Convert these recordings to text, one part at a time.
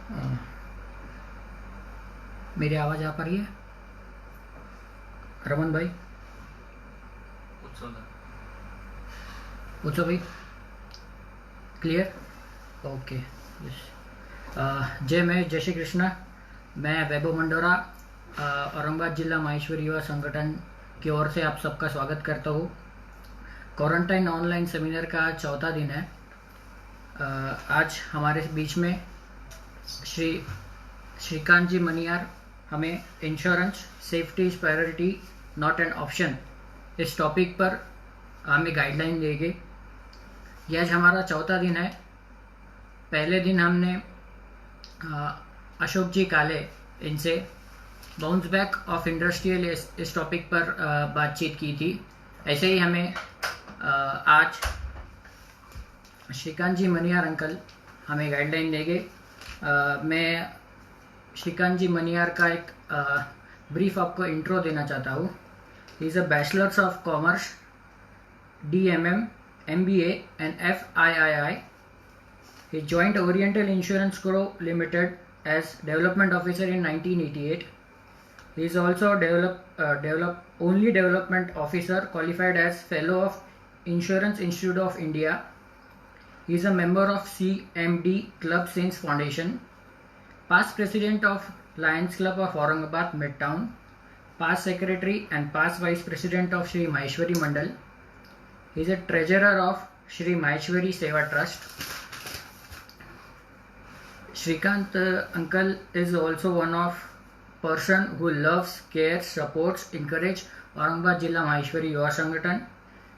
अ, मेरी आवाज़ आ पा रही है रमन भाई? पूछो भाई। क्लियर? ओके। यस। जय महेश, जय श्री कृष्णा। मैं वैभव मंडोरा, औरंगाबाद जिला माहेश्वरी युवा संगठन की ओर से आप सबका स्वागत करता हूँ। क्वारंटाइन ऑनलाइन सेमिनार का चौथा दिन है। आज हमारे बीच में श्रीकांत जी मनियार हमें insurance safety is priority not an option इस टॉपिक पर हमें गाइडलाइन देंगे। यह आज हमारा चौथा दिन है। पहले दिन हमने अशोक जी काले इनसे बाउंस बैक ऑफ इंडस्ट्रियल इस टॉपिक पर बातचीत की थी। ऐसे ही हमें आज श्रीकांत जी मनियार अंकल हमें गाइडलाइन देंगे। मैं श्रीकांत जी मनियार का एक ब्रीफ आपको इंट्रो देना चाहता हूँ। He is a bachelors of commerce, DMM, MBA and FIII. He joined Oriental Insurance Co. Limited as Development Officer in 1988. He is also only Development Officer qualified as Fellow of Insurance Institute of India. He is a member of CMD Club since foundation. Past President of Lions Club of Aurangabad Midtown. Past Secretary and past Vice President of Shri Maheshwari Mandal. He is a treasurer of Shri Maheshwari Seva Trust. Shrikant uncle is also one of person who loves, cares, supports, encourage Aurangabad Jilla Maheshwari Yuva Sangathan.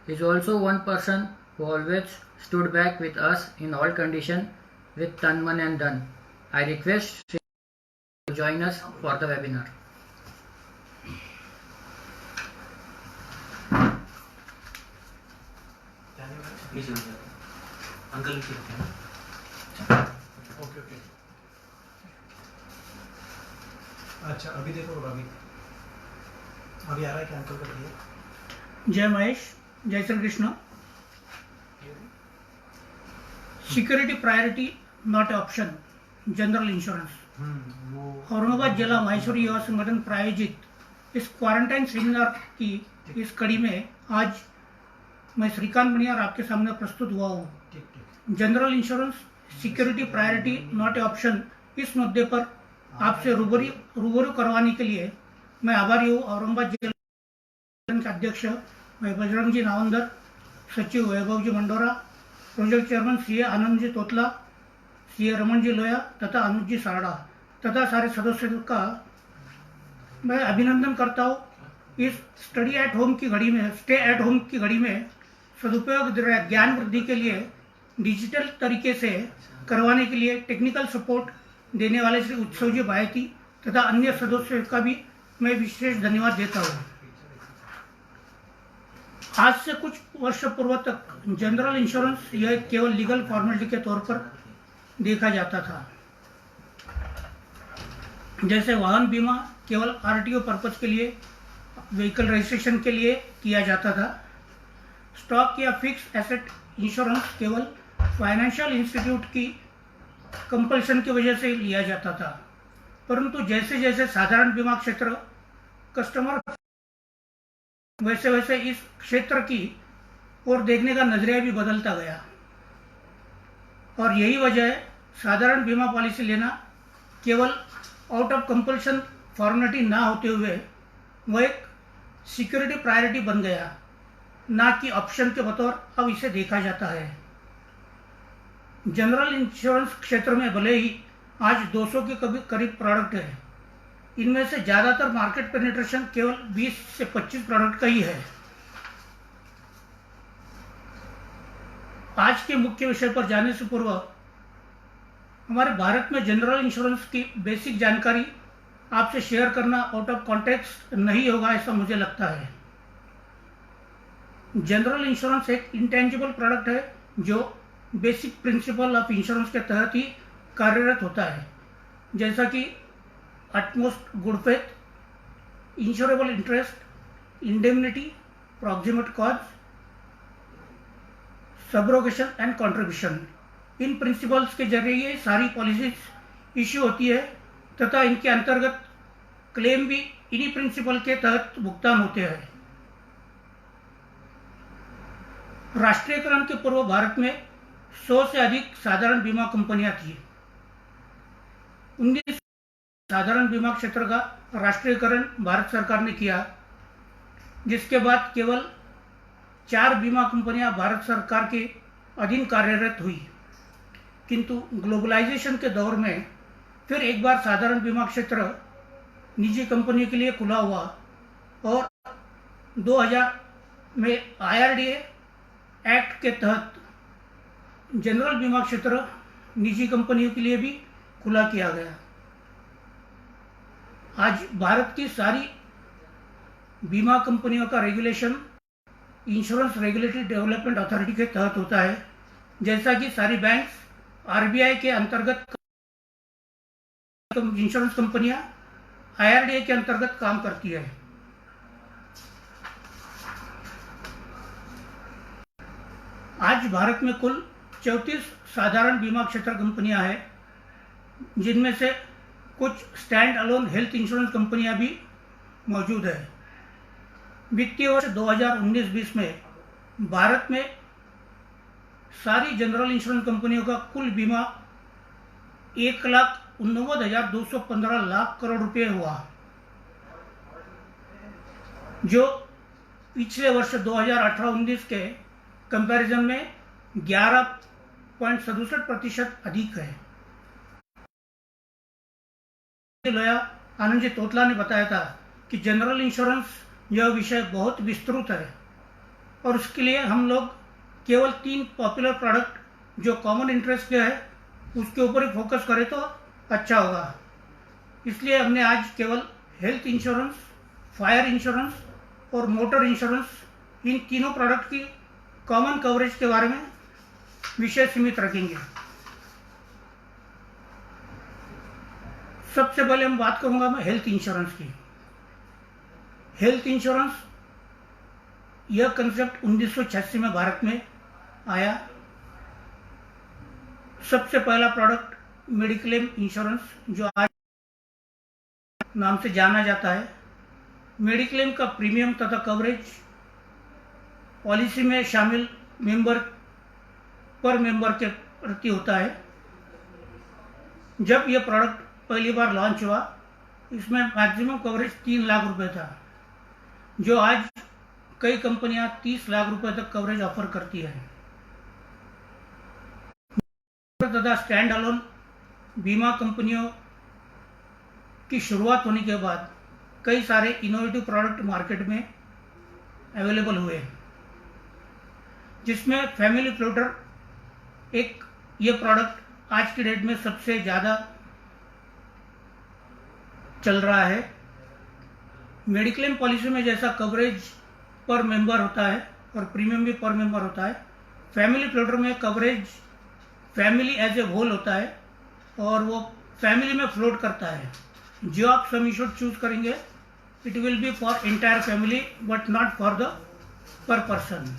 He is also one person who always stood back with us in all condition with tan, man and dhan. I request Shri to join us for the webinar. Uncle लिखिए। Okay okay. अच्छा अभी देखो, अभी आ रहा है क्या uncle का? Clear. जय महेश, जय Shri Krishna. Security priority not option, general insurance. Aurangabad जिला माहेश्वरी युवा संगठन प्रायोजित इस क्वारंटाइन सेमिनार की इस कड़ी में आज मैं श्रीकांत मनियार आपके सामने प्रस्तुत हुआ हूँ। General insurance security priority not A option इस मुद्दे पर आपसे रूबरू करवाने के लिए मैं आभारी हूँ। औरंगाबाद जिला के अध्यक्ष मैं बजरंग जी नावंदर, सचिव वैभव जी Mandora, project chairman CA Anand ji तोतला, CA Raman ji लोया तथा अनुज जी सारड़ा तथा सारे सदस्यों का मैं अभिनंदन करता हूँ। इस स्टे एट होम की घड़ी में सदुपयोग ज्ञान वृद्धि के लिए डिजिटल तरीके से करवाने के लिए टेक्निकल सपोर्ट देने वाले श्री उत्सव जी बायती तथा अन्य सदस्यों का भी मैं विशेष धन्यवाद देता हूँ। आज से कुछ वर्ष पूर्व तक जनरल इंश्योरेंस यह केवल लीगल फॉर्मेलिटी के तौर पर देखा जाता था। जैसे वाहन बीमा केवल RTO पर्पज के लिए, व्हीकल रजिस्ट्रेशन के लिए किया जाता था। स्टॉक या फिक्स एसेट इंश्योरेंस केवल फाइनेंशियल इंस्टीट्यूट की कंपल्शन की वजह से लिया जाता था। परंतु जैसे जैसे साधारण बीमा क्षेत्र कस्टमर वैसे वैसे इस क्षेत्र की ओर देखने का नजरिया भी बदलता गया और यही वजह है साधारण बीमा पॉलिसी लेना केवल आउट ऑफ कंपल्शन फॉर्मेलिटी ना होते हुए वह एक सिक्योरिटी प्रायोरिटी बन गया, ना कि ऑप्शन के बतौर अब इसे देखा जाता है। जनरल इंश्योरेंस क्षेत्र में भले ही आज 200 के करीब प्रोडक्ट है, इनमें से ज्यादातर मार्केट पेनिट्रेशन केवल 20 से 25 प्रोडक्ट का ही है। आज के मुख्य विषय पर जाने से पूर्व हमारे भारत में जनरल इंश्योरेंस की बेसिक जानकारी आपसे शेयर करना आउट ऑफ कॉन्टेक्स्ट नहीं होगा, ऐसा मुझे लगता है। जनरल इंश्योरेंस एक इंटेंजिबल प्रोडक्ट है जो बेसिक प्रिंसिपल ऑफ इंश्योरेंस के तहत ही कार्यरत होता है, जैसा कि utmost good faith, insurable interest, indemnity, proximate cause, subrogation and contribution. In principles के जरिए ये सारी पॉलिसीज इश्यू होती है तथा इनके अंतर्गत क्लेम भी इन्हीं प्रिंसिपल के तहत भुगतान होते हैं। राष्ट्रीयकरण के पूर्व भारत में 100 से अधिक साधारण बीमा कंपनियां थी। 19 साधारण बीमा क्षेत्र का राष्ट्रीयकरण भारत सरकार ने किया, जिसके बाद केवल 4 बीमा कंपनियां भारत सरकार के अधीन कार्यरत हुई। किंतु ग्लोबलाइजेशन के दौर में फिर एक बार साधारण बीमा क्षेत्र निजी कंपनियों के लिए खुला हुआ और 2000 में IRDA एक्ट के तहत जनरल बीमा क्षेत्र निजी कंपनियों के लिए भी खुला किया गया। आज भारत की सारी बीमा कंपनियों का regulation insurance regulatory development authority के तहत होता है, जैसा कि सारी बैंक्स RBI के अंतर्गत इंश्योरेंस कंपनियां IRDA के अंतर्गत काम करती है। आज भारत में कुल 34 साधारण बीमा क्षेत्र कंपनियां हैं, जिनमें से कुछ स्टैंड अलोन हेल्थ इंश्योरेंस कंपनियां भी मौजूद है। वित्तीय वर्ष 2019-20 में भारत में सारी जनरल इंश्योरेंस कंपनियों का कुल बीमा 1,89,215 लाख करोड़ रुपए हुआ, जो पिछले वर्ष 2018-19 के कंपैरिजन में 11.67% अधिक है। लोया आनंद जी तोतला ने बताया था कि जनरल इंश्योरेंस यह विषय बहुत विस्तृत है और उसके लिए हम लोग केवल 3 पॉपुलर प्रोडक्ट जो कॉमन इंटरेस्ट के है उसके ऊपर ही फोकस करें तो अच्छा होगा। इसलिए हमने आज केवल हेल्थ इंश्योरेंस, फायर इंश्योरेंस और मोटर इंश्योरेंस, इन तीनों प्रोडक्ट की कॉमन कवरेज के बारे में विषय सीमित रखेंगे। सबसे पहले हम बात करूंगा मैं हेल्थ इंश्योरेंस की। हेल्थ इंश्योरेंस यह कंसेप्ट 1986 में भारत में आया। सबसे पहला प्रोडक्ट मेडिक्लेम इंश्योरेंस, जो आज नाम से जाना जाता है। मेडिक्लेम का प्रीमियम तथा कवरेज पॉलिसी में शामिल पर मेंबर के प्रति होता है। जब यह प्रोडक्ट पहली बार लॉन्च हुआ, इसमें मैक्सिमम कवरेज 3 लाख रुपए था, जो आज कई कंपनियां 30 लाख रुपए तक कवरेज ऑफर करती है। तथा स्टैंड अलोन बीमा कंपनियों की शुरुआत होने के बाद कई सारे इनोवेटिव प्रोडक्ट मार्केट में अवेलेबल हुए, जिसमें फैमिली फ्लोटर एक ये प्रोडक्ट आज की डेट में सबसे ज़्यादा चल रहा है। मेडिक्लेम पॉलिसी में जैसा कवरेज पर मेंबर होता है और प्रीमियम भी पर मेंबर होता है, फैमिली फ्लोटर में coverage family as a whole होता है और वो फैमिली में फ्लोट करता है। जो आप सम इंश्योर्ड चूज करेंगे, it will B for entire family but not for the पर पर्सन।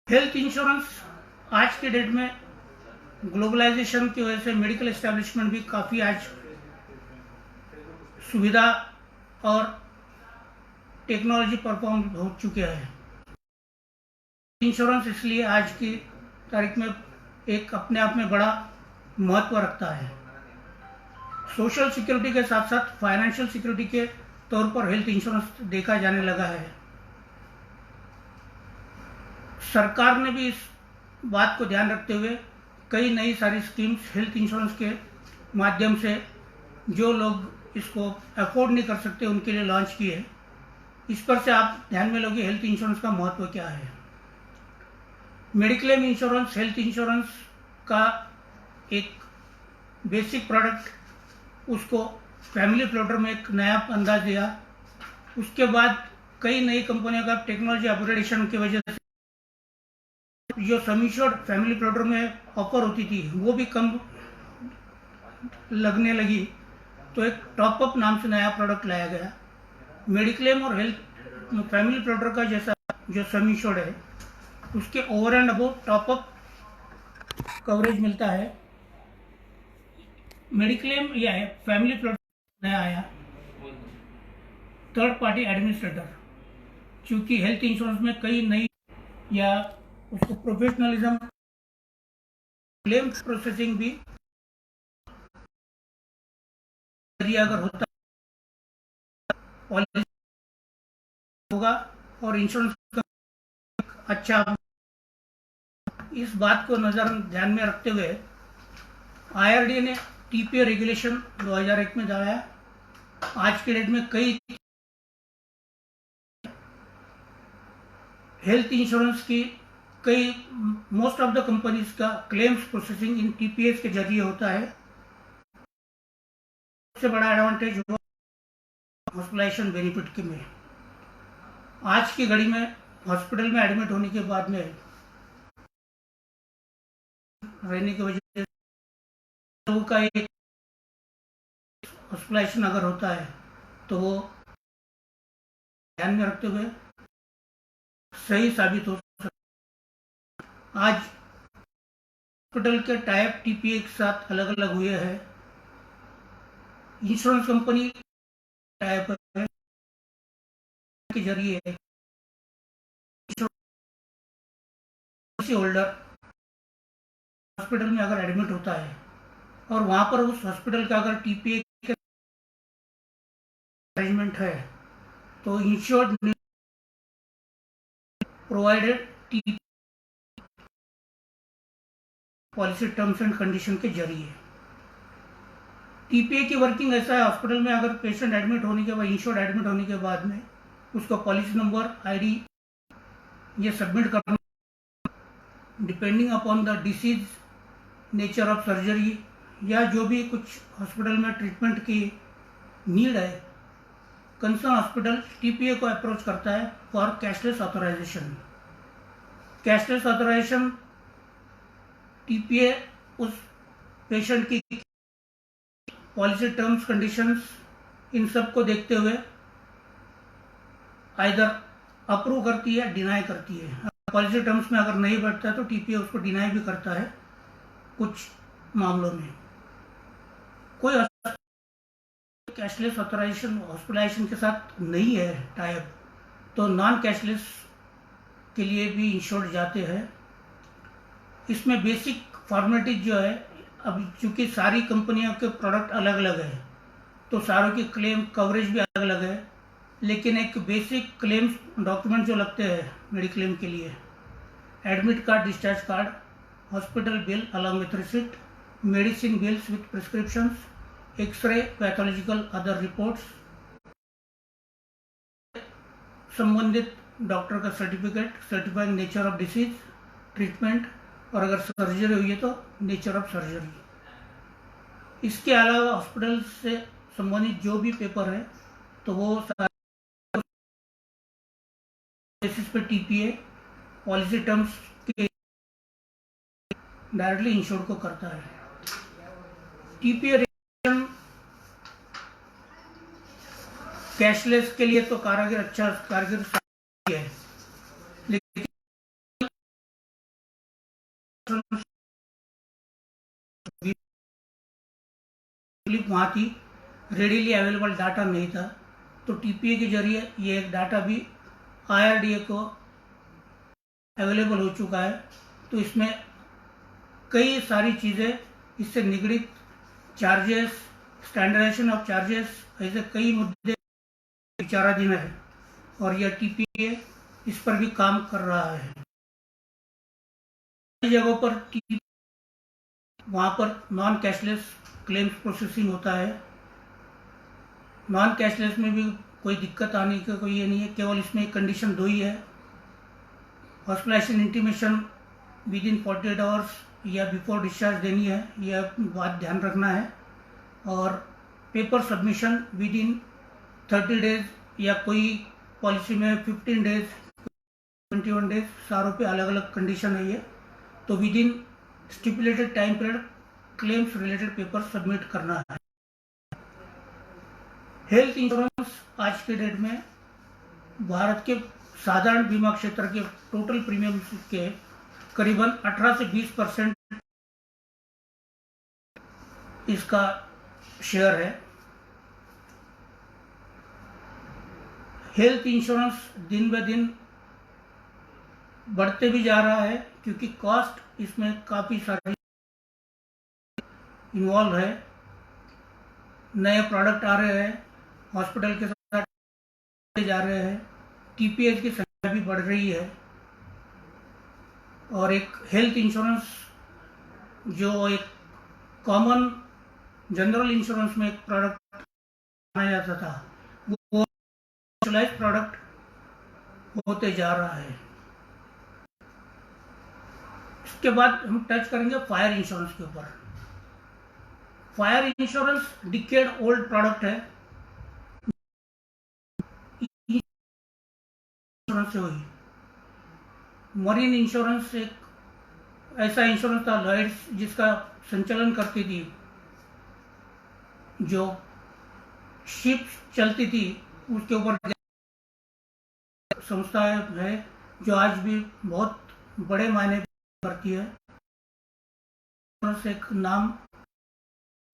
हेल्थ इंश्योरेंस आज के डेट में ग्लोबलाइजेशन की वजह से मेडिकल एस्टेब्लिशमेंट भी काफ़ी आज सुविधा और टेक्नोलॉजी परफॉर्म हो चुके हैं। इंश्योरेंस इसलिए आज की तारीख में एक अपने आप में बड़ा महत्व रखता है। सोशल सिक्योरिटी के साथ साथ फाइनेंशियल सिक्योरिटी के तौर पर हेल्थ इंश्योरेंस देखा जाने लगा है। सरकार ने भी इस बात को ध्यान रखते हुए कई नई सारी स्कीम्स हेल्थ इंश्योरेंस के माध्यम से जो लोग इसको अफोर्ड नहीं कर सकते उनके लिए लॉन्च की है। इस पर से आप ध्यान में लोगे हेल्थ इंश्योरेंस का महत्व क्या है। मेडिक्लेम इंश्योरेंस हेल्थ इंश्योरेंस का एक बेसिक प्रोडक्ट, उसको फैमिली फ्लोटर में एक नया अंदाज दिया। उसके बाद कई नई कंपनियों का टेक्नोलॉजी अपग्रेडेशन की वजह से जो सम इंश्योर्ड फैमिली फ्लोटर में ऑफर होती थी वो भी कम लगने लगी, तो एक टॉपअप नाम से नया प्रोडक्ट लाया गया। मेडिक्लेम और हेल्थ फैमिली प्लॉटर का जैसा जो सम इंश्योर्ड है उसके over and above top up coverage मिलता है। मेडिक्लेम या फैमिली प्लॉटर नया आया, थर्ड पार्टी एडमिनिस्ट्रेटर, क्योंकि हेल्थ इंश्योरेंस में कई नई या उसको प्रोफेशनलिज्म क्लेम प्रोसेसिंग भी अगर होता पॉलिसी होगा और इंश्योरेंस अच्छा। इस बात को ध्यान में रखते हुए IRDA ने TPA रेगुलेशन 2001 में लाया। आज के डेट में कई हेल्थ इंश्योरेंस की मोस्ट ऑफ द कंपनीज का क्लेम्स प्रोसेसिंग इन TPAs के जरिए होता है। सबसे बड़ा एडवांटेज हुआ हॉस्पिटलाइजेशन बेनिफिट के में। आज की घड़ी में हॉस्पिटल में एडमिट होने के बाद में रहने की वजह से लोगों का एक हॉस्पिटलाइजेशन अगर होता है तो वो ध्यान में रखते हुए सही साबित हो सकता है। आज हॉस्पिटल के टाइप TPA के साथ अलग अलग हुए हैं। इंश्योरेंस कंपनी टाइप के जरिए पॉलिसी होल्डर हॉस्पिटल में अगर एडमिट होता है और वहां पर उस हॉस्पिटल का अगर TPA के अरेंजमेंट है तो insured provided policy terms and condition के जरिए। TPA की वर्किंग ऐसा है, हॉस्पिटल में अगर पेशेंट एडमिट होने के बाद, इंश्योर्ड एडमिट होने के बाद में उसको पॉलिसी नंबर, ID ये सबमिट करना, depending upon the disease, nature of surgery या जो भी कुछ हॉस्पिटल में ट्रीटमेंट की नीड है, कंसर्न हॉस्पिटल TPA को अप्रोच करता है for cashless authorisation. Cashless authorisation TPA उस पेशेंट की पॉलिसी टर्म्स, कंडीशंस इन सब को देखते हुए आइदर अप्रूव करती है, डिनाई करती है। पॉलिसी टर्म्स में अगर नहीं बैठता है तो TPA उसको डिनाई भी करता है कुछ मामलों में। कोई कैशलेस ऑथराइजेशन हॉस्पिटलाइजेशन के साथ नहीं है टाइप तो नॉन कैशलेस के लिए भी इंश्योर्ड जाते हैं। इसमें बेसिक फॉर्मेलिटीज जो है, अब चूंकि सारी कंपनियों के प्रोडक्ट अलग अलग है तो सारों की क्लेम कवरेज भी अलग अलग है, लेकिन एक बेसिक क्लेम्स डॉक्यूमेंट जो लगते हैं मेडिक्लेम के लिए, admit card, discharge card, hospital bill along with receipt, medicine bills with prescriptions, x ray, pathological other reports, संबंधित डॉक्टर का certificate certifying nature of disease, treatment और अगर सर्जरी हुई है तो नेचर ऑफ सर्जरी। इसके अलावा हॉस्पिटल से संबंधित जो भी पेपर है तो वो बेसिस पे TPA पॉलिसी टर्म्स के डायरेक्टली इंश्योर्ड को करता है। TPA कैशलेस के लिए तो कारगर है, लेकिन वहाँ थी, रेडीली अवेलेबल डाटा नहीं था, तो TPA के जरिए ये एक डाटा भी IRDA को अवेलेबल हो चुका है। तो इसमें कई सारी चीज़ें इससे निगड़ित, चार्जेस, स्टैंडर्डाइजेशन ऑफ चार्जेस, ऐसे कई मुद्दे विचाराधीन है और यह TPA इस पर भी काम कर रहा है। कई जगहों पर वहाँ पर नॉन कैशलेस क्लेम्स प्रोसेसिंग होता है। नॉन कैशलेस में भी कोई दिक्कत आने का कोई ये नहीं है, केवल इसमें कंडीशन दो ही है, hospitalisation intimation within 48 hours या बिफोर डिस्चार्ज देनी है, यह बात ध्यान रखना है, और paper submission within 30 days या कोई पॉलिसी में 15 डेज, 21 डेज, सारों पे अलग अलग कंडीशन है ये। तो with in stipulated time period claims related paper submit करना है। हेल्थ इंश्योरेंस आज के डेट में भारत के साधारण बीमा क्षेत्र के टोटल प्रीमियम के करीबन 18 से 20% इसका शेयर है। हेल्थ इंश्योरेंस दिन ब दिन बढ़ते भी जा रहा है क्योंकि कॉस्ट इसमें काफ़ी सारी इन्वॉल्व है। नए प्रोडक्ट आ रहे हैं, हॉस्पिटल के साथ जा रहे हैं, टीपीएच की संख्या भी बढ़ रही है और एक हेल्थ इंश्योरेंस जो एक कॉमन जनरल इंश्योरेंस में एक प्रोडक्ट माना जाता था वो स्पेशलाइज्ड प्रोडक्ट होते जा रहा है। इसके बाद हम टच करेंगे फायर इंश्योरेंस के ऊपर। Fire insurance decade old product है, इंश्योरेंस से हुई। मरीन इंश्योरेंस एक ऐसा इंश्योरेंस था लॉयड्स जिसका संचालन करती थी, जो शिप चलती थी उसके ऊपर संस्था है जो आज भी बहुत बड़े मायने करती है। एक नाम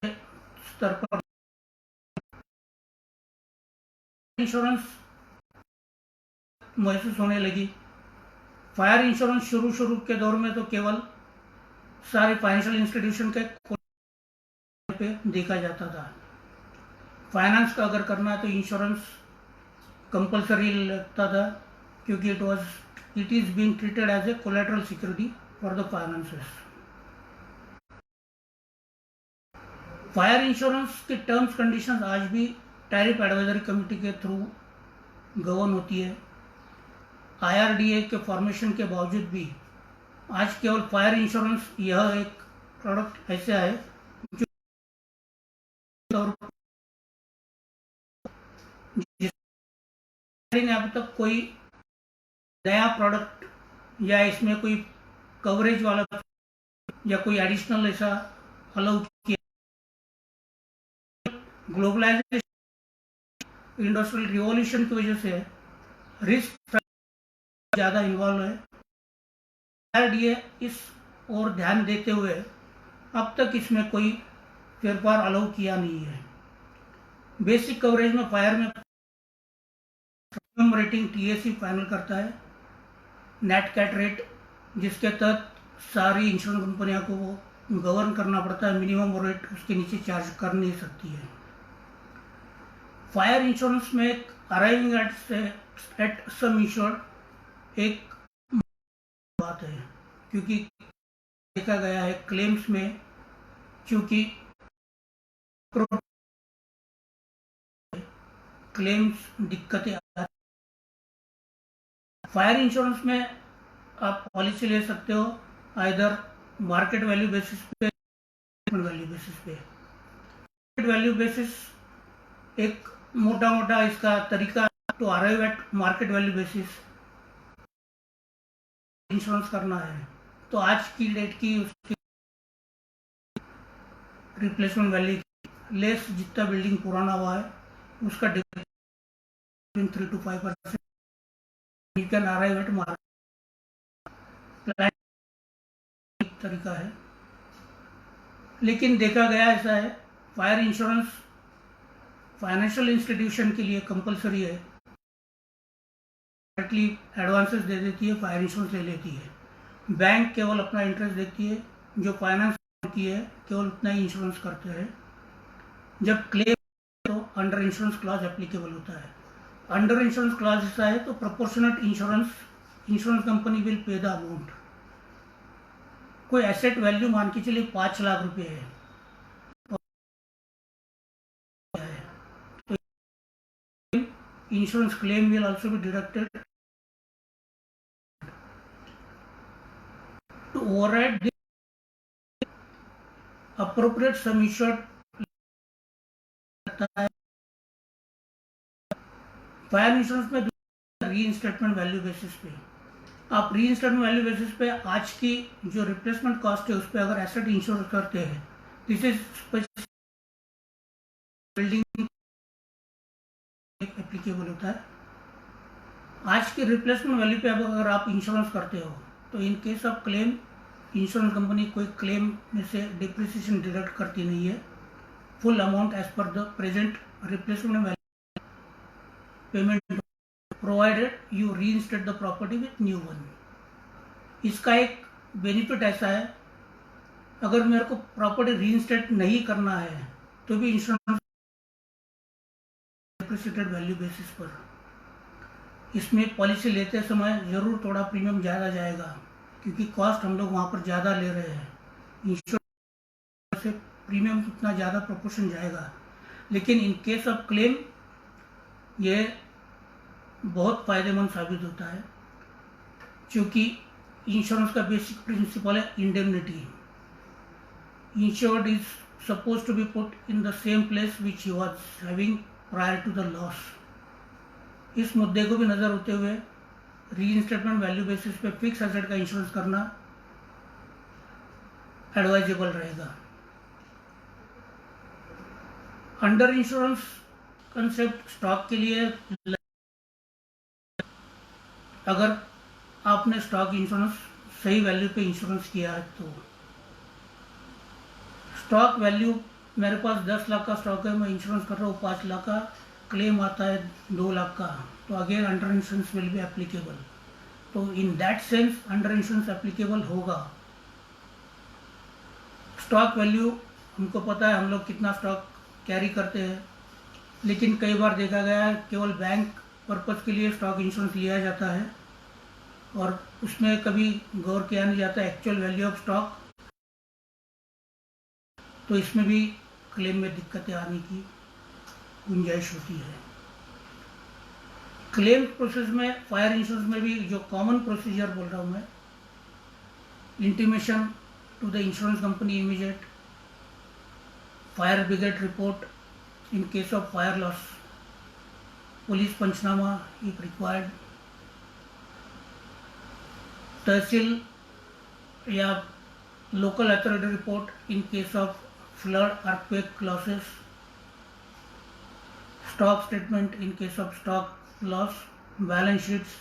स्तर पर इंश्योरेंस महसूस होने लगी। फायर इंश्योरेंस शुरू के दौर में तो केवल सारे फाइनेंशियल इंस्टीट्यूशन के पे देखा जाता था। फाइनेंस का अगर करना है तो इंश्योरेंस कंपलसरी लगता था क्योंकि it is being treated as a collateral security for the finances. Fire insurance के टर्म्स कंडीशंस आज भी टैरिफ एडवाइजरी कमेटी के थ्रू गवर्न होती है। IRDA के फॉर्मेशन के बावजूद भी आज केवल फायर इंश्योरेंस यह एक प्रोडक्ट ऐसा है जो ने अभी तक कोई नया प्रोडक्ट या इसमें कोई कवरेज वाला या कोई एडिशनल ऐसा अलाउ किया। ग्लोबलाइजेशन, इंडस्ट्रियल रिवॉल्यूशन की वजह से रिस्क ज़्यादा इन्वॉल्व है। IRDA इस ओर ध्यान देते हुए अब तक इसमें कोई फेरफार अलाउ किया नहीं है। बेसिक कवरेज में फायर में रेटिंग TAC फाइनल करता है, नेट कैट रेट जिसके तहत सारी इंश्योरेंस कंपनियों को वो गवर्न करना पड़ता है। मिनिमम रेट उसके नीचे चार्ज कर नहीं सकती है। फायर इंश्योरेंस में एक अराइविंग एट सम इंश्योर्ड एक बात है क्योंकि देखा गया है क्लेम्स में क्योंकि क्लेम्स दिक्कतें आती। फायर इंश्योरेंस में आप पॉलिसी ले सकते हो आइदर मार्केट वैल्यू बेसिस पे, वैल्यू बेसिस पे। मार्केट वैल्यू बेसिस एक मोटा इसका तरीका to arrive at market value basis insurance करना है तो आज की डेट की उसकी रिप्लेसमेंट वैल्यू लेस जितना बिल्डिंग पुराना हुआ है उसका 3 to 5% you can arrive at market तरीका है। लेकिन देखा गया ऐसा है फायर इंश्योरेंस फाइनेंशियल इंस्टीट्यूशन के लिए कंपलसरी है। डायरेक्टली एडवांसेस दे देती है, फायर इंश्योरेंस ले लेती है। बैंक केवल अपना इंटरेस्ट देखती है, जो फाइनेंस की है केवल उतना ही इंश्योरेंस करते हैं। जब क्लेम तो अंडर इंश्योरेंस क्लॉज एप्लीकेबल होता है। अंडर इंश्योरेंस क्लॉज ऐसा है तो proportionate insurance company will pay the amount. कोई एसेट वैल्यू मान के चलिए 5 लाख रुपए है तो insurance claim will also be deducted to override appropriate sum insured है। फायर इंश्योरेंस में रीइंस्टेटमेंट वैल्यू बेसिस पे आप रीइंस्टेटमेंट वैल्यू बेसिस पे आज की जो रिप्लेसमेंट कॉस्ट है उस पर अगर एसेट इंश्योर करते हैं दिस इज बिल्डिंग एप्लीकेबल होता है। आज की रिप्लेसमेंट वैल्यू पे अब अगर आप इंश्योरेंस करते हो तो in case of claim insurance company कोई क्लेम में से डिप्रिसिएशन डिडक्ट करती नहीं है. Full amount as per the present replacement value payment provided you reinstate the property with new one. इसका एक बेनिफिट ऐसा है, अगर मेरे को प्रॉपर्टी रीइंस्टेट नहीं करना है तो भी इंश्योरेंस डिप्रिसिएटेड वैल्यू बेसिस पर इसमें पॉलिसी लेते समय ज़रूर थोड़ा प्रीमियम ज़्यादा जाएगा, क्योंकि कॉस्ट हम लोग वहाँ पर ज़्यादा ले रहे हैं. इंश्योरेंस से प्रीमियम उतना ज़्यादा प्रोपोर्शन जाएगा, लेकिन इन केस ऑफ क्लेम ये बहुत फ़ायदेमंद साबित होता है, क्योंकि इंश्योरेंस का बेसिक प्रिंसिपल है indemnity. Insured is suppose to be put in the same place which he was having prior to the loss. इस मुद्दे को भी नज़र होते हुए रीइंस्टेटमेंट वैल्यू बेसिस पे फिक्स एसेट का इंश्योरेंस करना एडवाइजेबल रहेगा. अंडर इंश्योरेंस कंसेप्ट स्टॉक के लिए, अगर आपने स्टॉक इंश्योरेंस सही वैल्यू पे इंश्योरेंस किया है तो स्टॉक वैल्यू मेरे पास 10 लाख का स्टॉक है, मैं इंश्योरेंस कर रहा हूँ 5 लाख का, क्लेम आता है 2 लाख का, तो again under insurance will be applicable. तो in that sense under insurance applicable होगा. स्टॉक वैल्यू हमको पता है हम लोग कितना स्टॉक कैरी करते हैं, लेकिन कई बार देखा गया है केवल बैंक पर्पज़ के लिए स्टॉक इंश्योरेंस लिया जाता है और उसमें कभी गौर किया नहीं जाता एक्चुअल वैल्यू ऑफ स्टॉक. तो इसमें भी क्लेम में दिक्कतें आने की गुंजाइश होती है. क्लेम प्रोसेस में फायर इंश्योरेंस में भी जो कॉमन प्रोसीजर बोल रहा हूँ मैं, intimation to the insurance company immediate, fire brigade report in case of fire loss, police पंचनामा इफ रिक्वायर्ड, तहसील या local authority report in case of flood earthquake losses, stock statement in case of stock loss, balance sheets,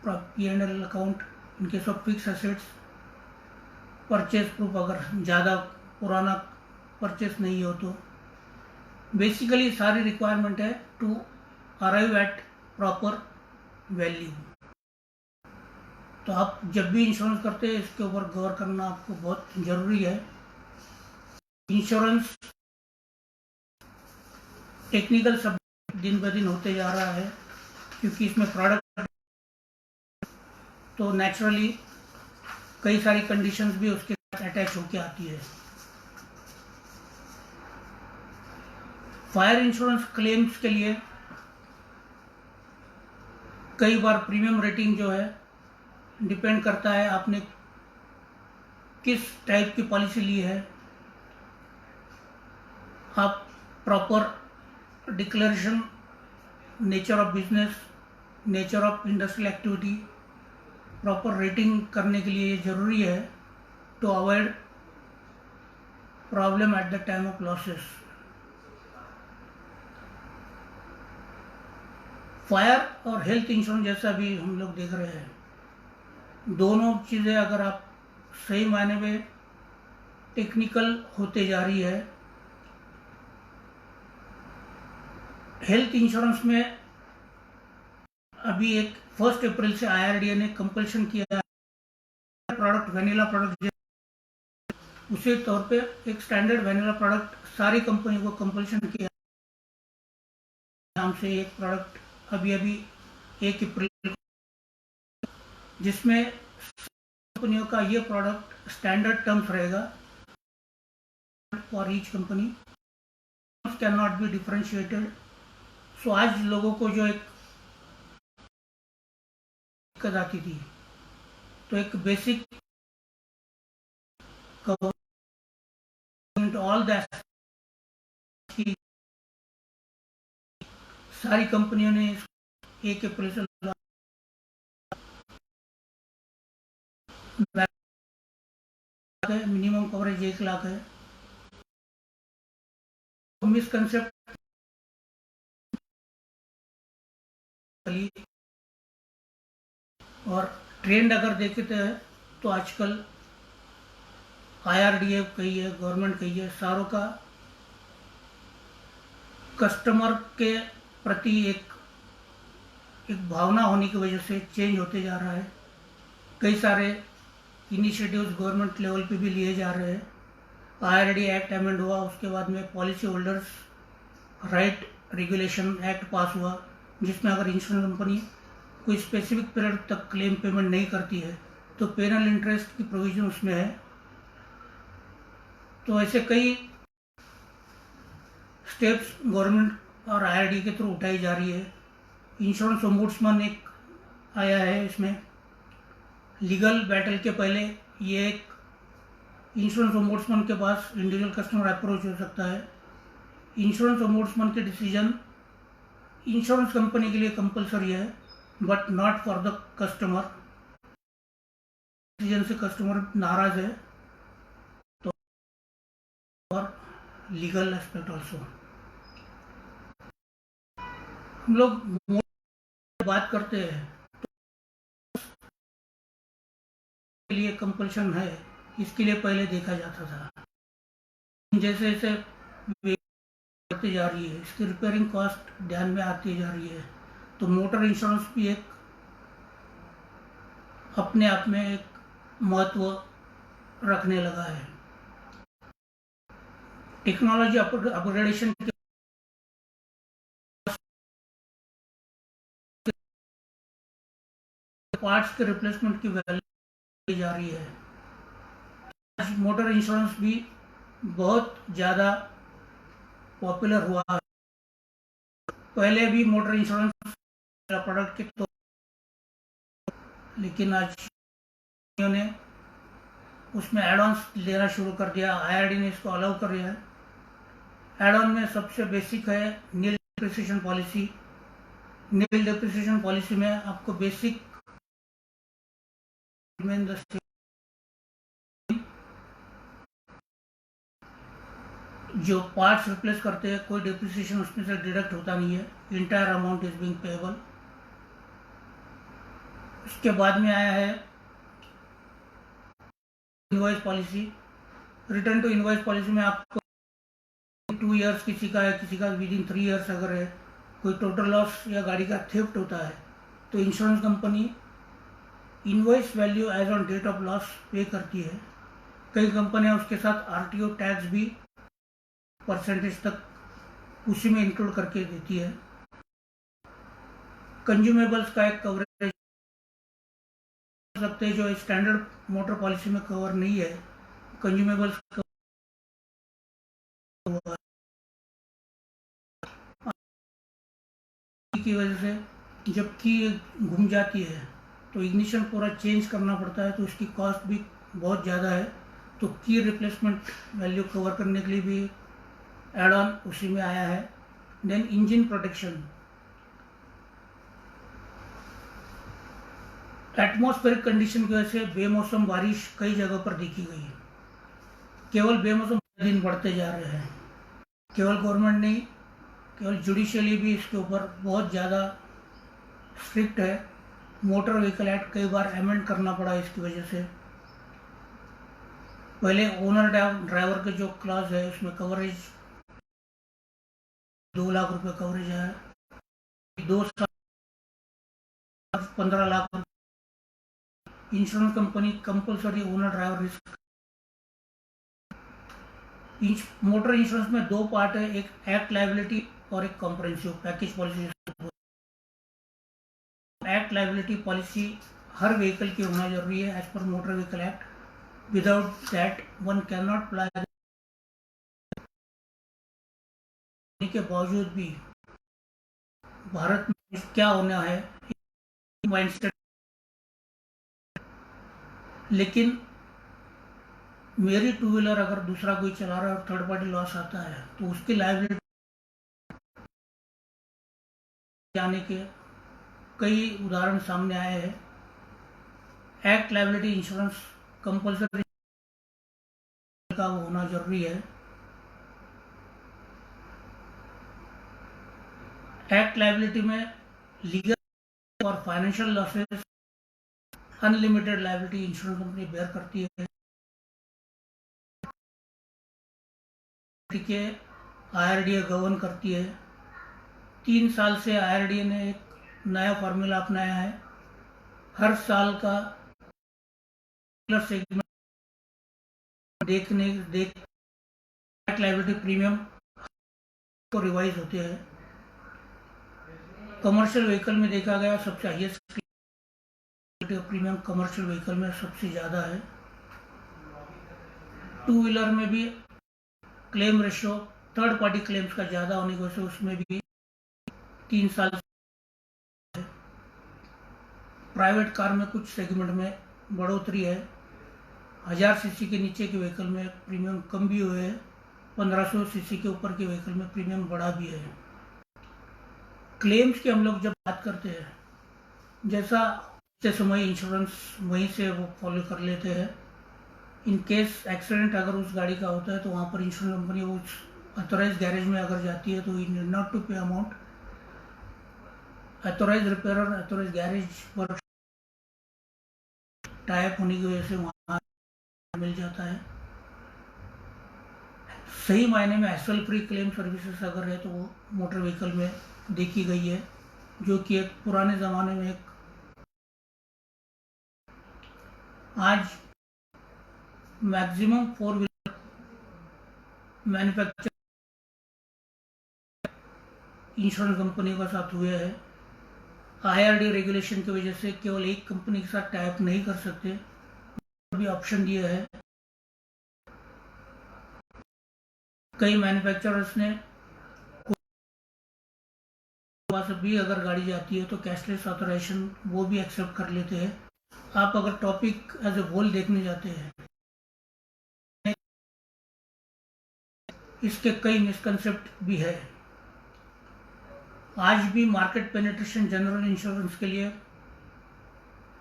P&L account in case of fix assets, purchase proof अगर ज़्यादा पुराना purchase नहीं हो तो. Basically सारी requirement है to arrive at proper value. तो आप जब भी इंश्योरेंस करते हैं इसके ऊपर गौर करना आपको बहुत ज़रूरी है. इंश्योरेंस टेक्निकल सब दिन ब दिन होते जा रहा है, क्योंकि इसमें प्रोडक्ट तो नेचुरली कई सारी कंडीशंस भी उसके साथ अटैच होके आती है. फायर इंश्योरेंस क्लेम्स के लिए कई बार प्रीमियम रेटिंग जो है डिपेंड करता है आपने किस टाइप की पॉलिसी ली है. आप proper declaration, nature of business, nature of industrial activity, proper rating करने के लिए ज़रूरी है to avoid problem at the time of losses. Fire और हेल्थ इंश्योरेंस जैसा भी हम लोग देख रहे हैं, दोनों चीज़ें अगर आप सही मायने में टेक्निकल होते जा रही है. हेल्थ इंश्योरेंस में अभी एक 1 अप्रैल से IRDA ने कंपल्शन किया है प्रोडक्ट वेनिला प्रोडक्ट उसी तौर पे एक स्टैंडर्ड वेनिला प्रोडक्ट सारी कंपनी को कंपल्शन किया. नाम से एक प्रोडक्ट अभी 1 अप्रैल, जिसमें कंपनियों का ये प्रोडक्ट स्टैंडर्ड टर्म्स रहेगा for each company, can not be differentiated. So आज लोगों को जो एक दिक्कत आती थी, तो एक बेसिक गवर्नमेंट ऑल दैट की सारी कंपनियों ने 1 अप्रैल से मिनिमम कवरेज 1 लाख है. मिसकंसेप्ट और ट्रेंड अगर देखे तो आजकल IRDA कहिए, गवर्नमेंट कहिए, सारों का कस्टमर के प्रति एक भावना होने की वजह से चेंज होते जा रहा है। कई सारे इनिशिएटिव्स गवर्नमेंट लेवल पे भी लिए जा रहे हैं। IRDA एक्ट अमेंड हुआ, उसके बाद में policy holders right regulation act पास हुआ, जिसमें अगर इंश्योरेंस कंपनी कोई स्पेसिफिक पीरियड तक क्लेम पेमेंट नहीं करती है तो पेनल इंटरेस्ट की प्रोविजन उसमें है। तो ऐसे कई स्टेप्स गवर्नमेंट और IRDA के थ्रू उठाई जा रही है। इंश्योरेंस ओम्बुड्समैन एक आया है, इसमें लीगल बैटल के पहले ये एक इंश्योरेंस ओम्बुड्समैन के पास इंडिविजुअल कस्टमर अप्रोच हो सकता है। इंश्योरेंस ओम्बुड्समैन के डिसीजन इंश्योरेंस कंपनी के लिए कंपलसरी है, but not for the customer. Decision से कस्टमर नाराज है तो, और लीगल एस्पेक्ट ऑल्सो। हम लोग बात करते हैं के लिए कंपल्शन है, इसके लिए पहले देखा जाता था। जैसे जैसे बढ़ती जा रही है, इसकी रिपेयरिंग कॉस्ट ध्यान में आती जा रही है, तो मोटर इंश्योरेंस भी एक अपने आप में एक महत्व रखने लगा है। टेक्नोलॉजी अपग्रेडेशन के पार्ट्स के रिप्लेसमेंट की वैल्यू जा रही है। मोटर इंश्योरेंस भी बहुत ज़्यादा पॉपुलर हुआ है। पहले भी मोटर इंश्योरेंस प्रोडक्ट के तो, लेकिन आज ने उसमें एड ऑन्स लेना शुरू कर दिया। IRDA ने इसको अलाउ कर दिया है। एड ऑन में सबसे बेसिक है नील डेप्रिसिएशन पॉलिसी। नील डेप्रिसिएशन पॉलिसी में आपको बेसिक जो पार्ट्स रिप्लेस करते हैं, कोई डेप्रिसिएशन उसमें से डिडक्ट होता नहीं है, entire amount is being payable. उसके बाद में आया है invoice policy. Return to invoice policy में आपको 2 इयर्स किसी का है, किसी का विद इन 3 इयर्स अगर है, कोई टोटल लॉस या गाड़ी का थेफ्ट होता है तो insurance company invoice value as on date of loss pay करती है। कई कंपनियां उसके साथ RTO टैक्स भी परसेंटेज तक उसी में इंक्लूड करके देती है। कंज्यूमेबल्स का एक कवरेज सकते हैं जो स्टैंडर्ड मोटर पॉलिसी में कवर नहीं है। कंज्यूमेबल्स की वजह से जब की घूम जाती है तो इग्निशन पूरा चेंज करना पड़ता है, तो उसकी कॉस्ट भी बहुत ज़्यादा है। तो की रिप्लेसमेंट वैल्यू कवर करने के लिए भी एड ऑन उसी में आया है। Then engine protection, atmospheric condition की वजह से बेमौसम बारिश कई जगह पर देखी गई है। केवल बेमौसम दिन बढ़ते जा रहे हैं। केवल गवर्नमेंट नहीं, केवल जुडिशियली भी इसके ऊपर बहुत ज़्यादा स्ट्रिक्ट है। मोटर व्हीकल एक्ट कई बार अमेंड करना पड़ा इसकी वजह से। पहले ओनर ड्राइवर के जो क्लॉज है उसमें कवरेज 2 लाख रुपए कवरेज है, 2 साल 15 lakh. Insurance company compulsory owner driver risk. Motor insurance में 2 पार्ट है, एक एक्ट लायबिलिटी और एक comprehensive package policy. Act liability policy हर व्हीकल की होना जरूरी है as per motor vehicle act. Without that one can not apply. के बावजूद भी भारत में क्या होना है माइंडसेट, लेकिन मेरी 2 व्हीलर अगर दूसरा कोई चला रहा है और थर्ड पार्टी लॉस आता है तो उसकी लायबिलिटी जाने के कई उदाहरण सामने आए हैं। एक्ट लायबिलिटी इंश्योरेंस कंपलसरी का होना जरूरी है। एक्ट लायबिलिटी में लीगल और financial losses unlimited liability insurance company bear करती है। के IRDA गवर्न करती है। 3 साल से IRDA ने एक नया फॉर्मूला अपनाया है। हर साल का सेगमेंट देख लायबिलिटी प्रीमियम को रिवाइज होते हैं। कमर्शियल व्हीकल में देखा गया सबसे हाईएस्ट प्रीमियम कमर्शियल व्हीकल में सबसे ज़्यादा है। 2 व्हीलर में भी claim ratio third party claims का ज़्यादा होने की वजह से उसमें भी 3 साल। प्राइवेट कार में कुछ सेगमेंट में बढ़ोतरी है। 1000 सीसी के नीचे के व्हीकल में प्रीमियम कम भी हुए हैं। 1500 सीसी के ऊपर के व्हीकल में प्रीमियम बढ़ा भी है। क्लेम्स की हम लोग जब बात करते हैं, जैसा समय इंश्योरेंस वहीं से वो फॉलो कर लेते हैं। इन केस एक्सीडेंट अगर उस गाड़ी का होता है तो वहाँ पर इंश्योरेंस कंपनी उस ऑथोराइज गैरेज में अगर जाती है तो in not to pay amount. Authorise repair authorise garage work type होने की वजह से वहाँ मिल जाता है। सही मायने में हैसल फ्री क्लेम सर्विसेज अगर है तो वो मोटर व्हीकल में देखी गई है, जो कि एक पुराने ज़माने में एक आज maximum 4 wheeler manufacture insurance company के साथ हुए हैं। IRDA रेगुलेशन की वजह से केवल एक कंपनी के साथ टाइप नहीं कर सकते, भी ऑप्शन दिया है। कई मैन्युफैक्चरर्स ने से भी अगर गाड़ी जाती है तो कैशलेस ऑथराइजेशन वो भी एक्सेप्ट कर लेते हैं। आप अगर टॉपिक एज ए होल देखने जाते हैं, इसके कई मिसकंसेप्ट भी है। आज भी मार्केट पेनिट्रेशन जनरल इंश्योरेंस के लिए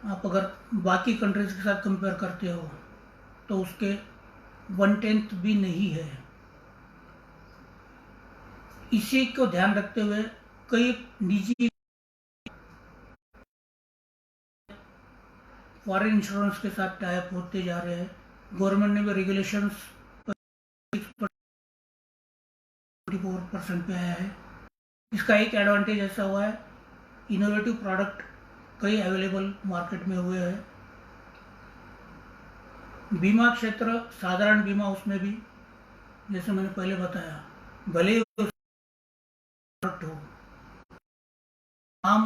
आप अगर बाकी कंट्रीज के साथ कंपेयर करते हो तो उसके 1/10 भी नहीं है। इसी को ध्यान रखते हुए कई निजी फॉरेन इंश्योरेंस के साथ टाइप होते जा रहे हैं। गवर्नमेंट ने भी रेगुलेशंस 24% पे आया है। इसका एक एडवांटेज ऐसा हुआ है, इनोवेटिव प्रोडक्ट कई अवेलेबल मार्केट में हुए हैं। बीमा क्षेत्र साधारण बीमा उसमें भी जैसे मैंने पहले बताया, भले ही प्रोडक्ट हो, आम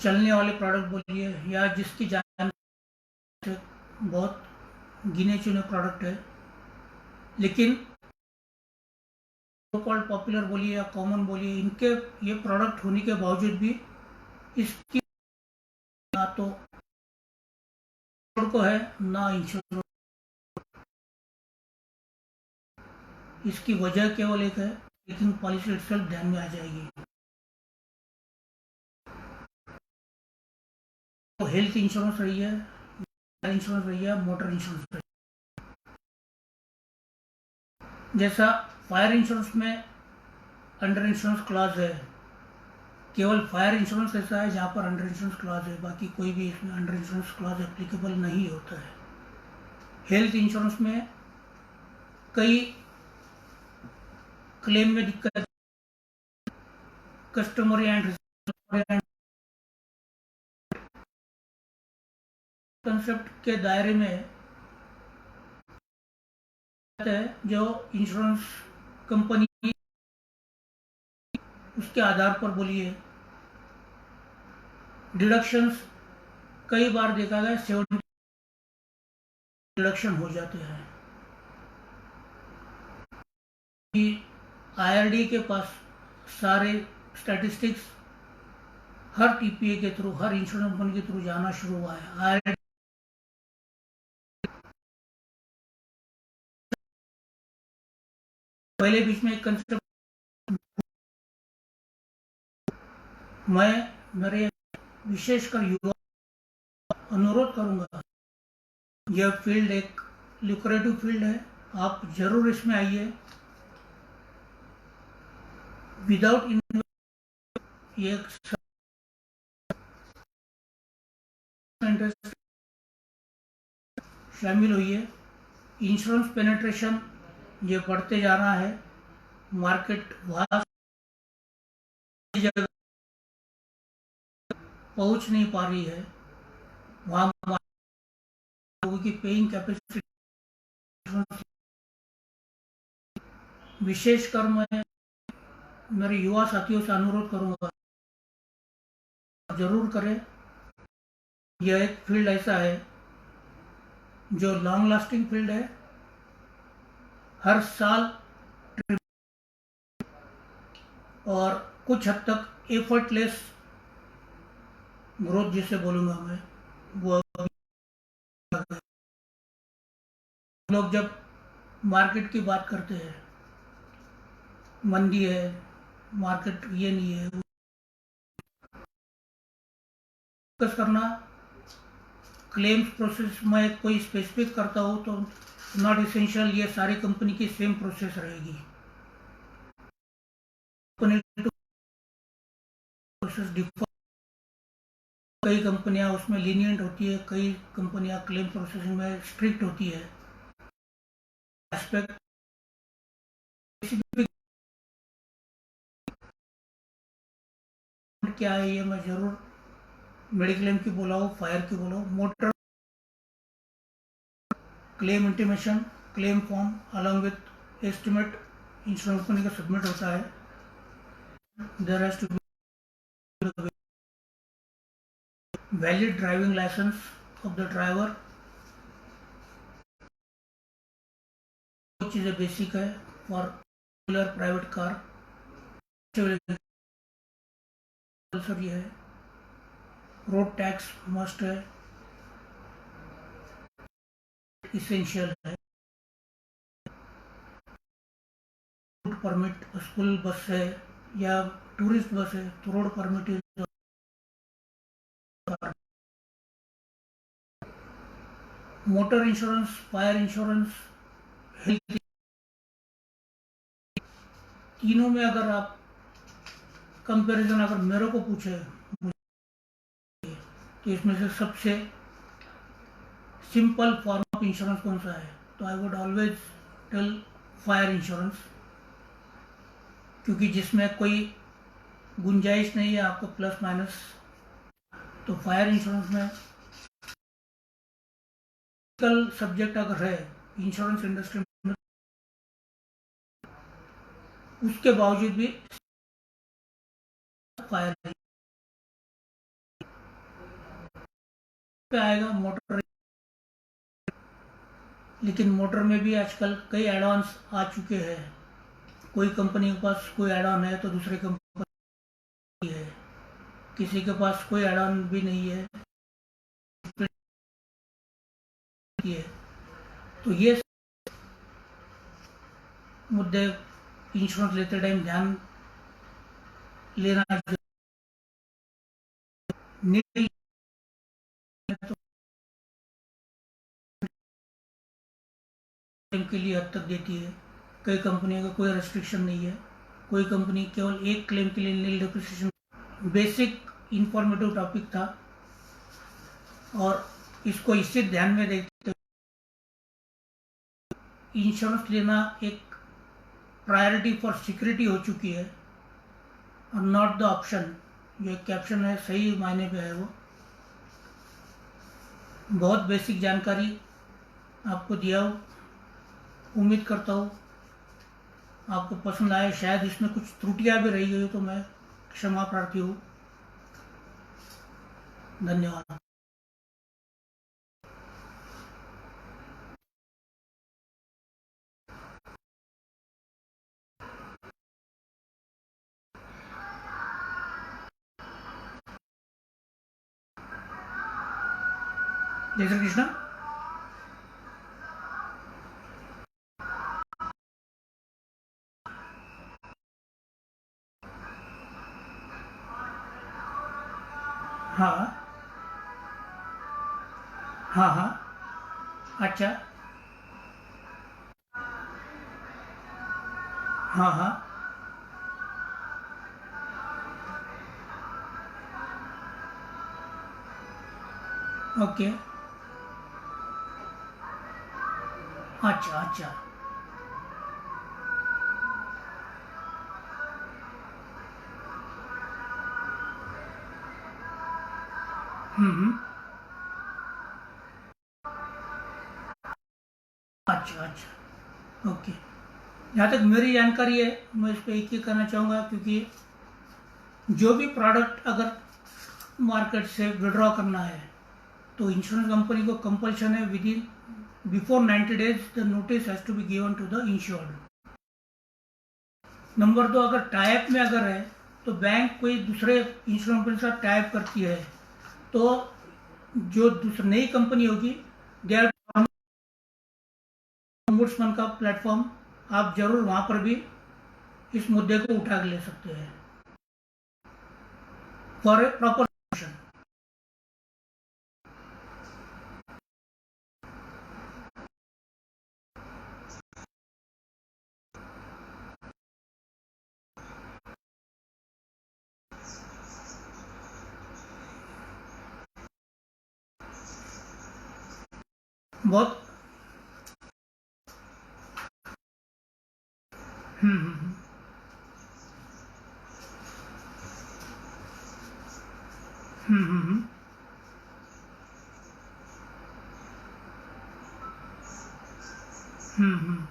चलने वाले प्रोडक्ट बोलिए या जिसकी जान बहुत गिने चुने प्रोडक्ट है, लेकिन कॉल्ड पॉपुलर बोलिए या कॉमन बोलिए, इनके ये प्रोडक्ट होने के बावजूद भी इसकी ना तो को है ना इंश्योरेंस। इसकी वजह केवल एक है, लेकिन पॉलिसी इटसेल्फ ध्यान में आ जाएगी। तो हेल्थ इंश्योरेंस रही है, इंश्योरेंस रही है, मोटर इंश्योरेंस रही है। जैसा फायर इंश्योरेंस में अंडर इंश्योरेंस क्लॉज है, केवल फायर इंश्योरेंस ऐसा है जहाँ पर अंडर इंश्योरेंस क्लॉज है, बाकी कोई भी इसमें अंडर इंश्योरेंस क्लॉज एप्लीकेबल नहीं होता है। हेल्थ इंश्योरेंस में कई क्लेम में दिक्कत, कस्टमर एंड कंसेप्ट के दायरे में है, जो इंश्योरेंस कंपनी उसके आधार पर बोलिए डिडक्शंस कई बार देखा गया 70 डिडक्शन हो जाते हैं। IRDA के पास सारे स्टैटिस्टिक्स हर TPA के थ्रू, हर इंश्योरेंस कंपनी के थ्रू जाना शुरू हुआ है। IRDA पहले बीच में एक कंसेप्ट मैं मेरे विशेषकर युवा अनुरोध करूंगा, यह फील्ड एक लुक्रेटिव फील्ड है, आप जरूर इसमें आइए। विदाउट ये इंटरेस्ट शामिल हुई है। इंश्योरेंस पेनिट्रेशन ये बढ़ते जा रहा है, मार्केट वहाँ जगह पहुंच नहीं पा रही है, वहाँ लोगों की पेइंग कैपेसिटी। विशेषकर मैं मेरे युवा साथियों से अनुरोध करूंगा, जरूर करें। यह एक फील्ड ऐसा है जो लॉन्ग लास्टिंग फील्ड है। हर साल और कुछ हद तक एफर्टलेस ग्रोथ जिसे बोलूंगा मैं, वो लोग जब मार्केट की बात करते हैं, मंदी है, मार्केट ये नहीं है, फोकस करना। क्लेम्स प्रोसेस में कोई स्पेसिफिक करता हो तो नॉट इसेंशियल ये सारी कंपनी की सेम प्रोसेस रहेगी। प्रोसेस डिफर, कई कंपनियां उसमें लीनियंट होती है, कई कंपनियां क्लेम प्रोसेसिंग में स्ट्रिक्ट होती है। एस्पेक्ट क्या है ये मैं जरूर मेडिक्लेम की बोला हूँ, फायर की बोला हूँ। Motor claim intimation, claim form along with estimate insurance company का सबमिट होता है। There has to be valid driving licence of the driver. चीज़ें बेसिक है फॉर प्राइवेट कार। ये है, रोड टैक्स मस्ट है, इसेंशियल है। रोड परमिट, स्कूल बस है या टूरिस्ट बस है तो road permit is. Motor insurance, fire insurance, health, तीनों में अगर आप कंपैरिजन अगर मेरे को पूछे तो इसमें से सबसे सिंपल फॉर्म ऑफ इंश्योरेंस कौन सा है, तो I would always tell fire insurance, क्योंकि जिसमें कोई गुंजाइश नहीं है आपको प्लस माइनस। तो फायर इंश्योरेंस में कल सब्जेक्ट अगर है इंश्योरेंस इंडस्ट्री में, उसके बावजूद भी फायर पे आएगा मोटर। लेकिन मोटर में भी आजकल कई एडवांस आ चुके हैं। कोई कंपनी के पास कोई एड ऑन है तो दूसरी कंपनी है, किसी के पास कोई एड ऑन भी नहीं है। तो ये मुद्दे इंश्योरेंस लेते टाइम ध्यान लेना नहीं तो के लिए हद तक देती है। कई कंपनियों का कोई रेस्ट्रिक्शन नहीं है, कोई कंपनी केवल एक क्लेम के लिए नील डेप्रिसिएशन। बेसिक इंफॉर्मेटिव टॉपिक था और इसको इससे ध्यान में देखते इंश्योरेंस लेना एक प्रायोरिटी फॉर सिक्योरिटी हो चुकी है और नॉट द ऑप्शन। जो कैप्शन है सही मायने पे है वो। बहुत बेसिक जानकारी आपको दिया हूँ, उम्मीद करता हूँ आपको पसंद आए। शायद इसमें कुछ त्रुटियां भी रही गई तो मैं क्षमा प्रार्थी हूँ। धन्यवाद। जय श्री कृष्ण। हाँ हाँ हाँ, अच्छा, हाँ हाँ, ओके, अच्छा अच्छा, हम्म, अच्छा अच्छा, ओके। जहाँ तक मेरी जानकारी है, मैं इस पर एक ही करना चाहूँगा, क्योंकि जो भी प्रोडक्ट अगर मार्केट से विड्रॉ करना है तो इंश्योरेंस कंपनी को कंपल्शन है within before 90 days the notice has to be given to the insured. Number 2, अगर टाइप में अगर है तो बैंक कोई दूसरे इंश्योरेंस कंपनी के साथ टाइप करती है तो जो दूसरी नई कंपनी होगी, दे आर ओम्बुड्समैन का प्लेटफॉर्म, आप जरूर वहां पर भी इस मुद्दे को उठा के ले सकते हैं फॉर ए प्रॉपर सोल्यूशन। बहुत हम्म हम्म हम्म हम्म हम्म हम्म, हम्म।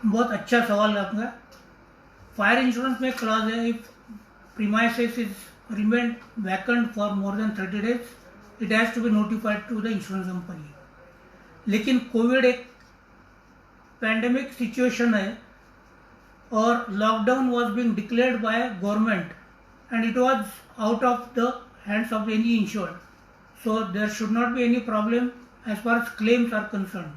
बहुत अच्छा सवाल है आपका। फायर इंश्योरेंस में क्लॉज है, if premises is remained vacant for more than 30 days, it has to be notified to the insurance company। लेकिन कोविड एक पैंडेमिक सिचुएशन है और lockdown was being declared by government and it was out of the hands of any insured, so there should not be any problem as far as claims are concerned।